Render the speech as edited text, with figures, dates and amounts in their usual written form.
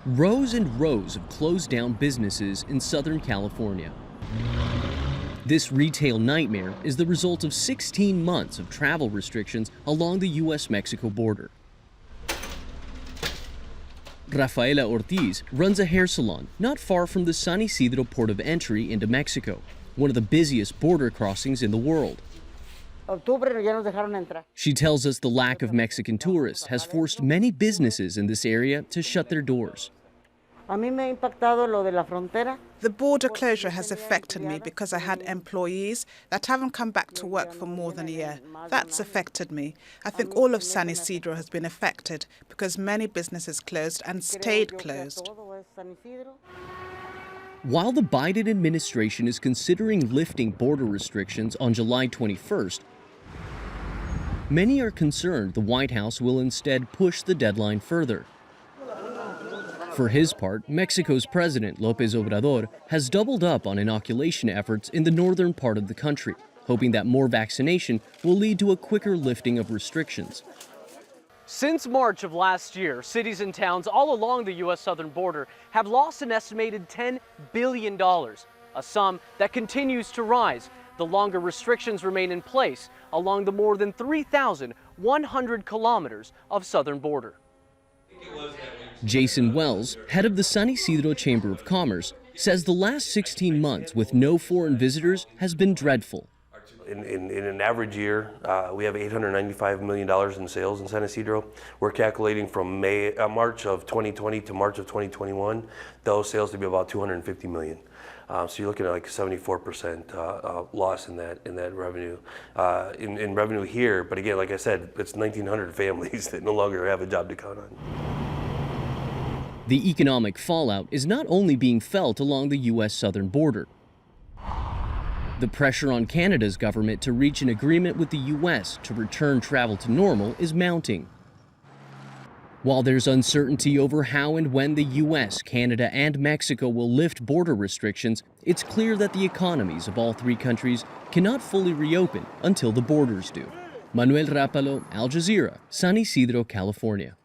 Rows and rows of closed down businesses in Southern California. This retail nightmare is the result of 16 months of travel restrictions along the U.S.-Mexico border. RAFAELA ORTIZ runs a hair salon not far from the San Ysidro port of entry into Mexico, one of the busiest border crossings in the world. She tells us the lack of Mexican tourists has forced many businesses in this area to shut their doors. The border closure has affected me because I had employees that haven't come back to work for more than a year. That's affected me. I think all of San Ysidro has been affected because many businesses closed and stayed closed. While the Biden administration is considering lifting border restrictions on July 21st, many are concerned the White House will instead push the deadline further. For his part, Mexico's President López Obrador has doubled up on inoculation efforts in the northern part of the country, hoping that more vaccination will lead to a quicker lifting of restrictions. Since March of last year, cities and towns all along the U.S. southern border have lost an estimated $10 billion, a sum that continues to rise the longer restrictions remain in place along the more than 3,100 kilometers of southern border. Jason Wells, head of the San Ysidro Chamber of Commerce, says the last 16 months with no foreign visitors has been dreadful. In an average year, we have $895 million in sales in San Ysidro. We're calculating from March of 2020 to March of 2021, those sales to be about $250 million. So you're looking at like 74% loss in that revenue, in revenue here. But again, like I said, it's 1,900 families that no longer have a job to count on. The economic fallout is not only being felt along the U.S. southern border. The pressure on Canada's government to reach an agreement with the U.S. to return travel to normal is mounting. While there's uncertainty over how and when the U.S., Canada, and Mexico will lift border restrictions, it's clear that the economies of all three countries cannot fully reopen until the borders do. Manuel, Rapalo, Al Jazeera, San Ysidro, California.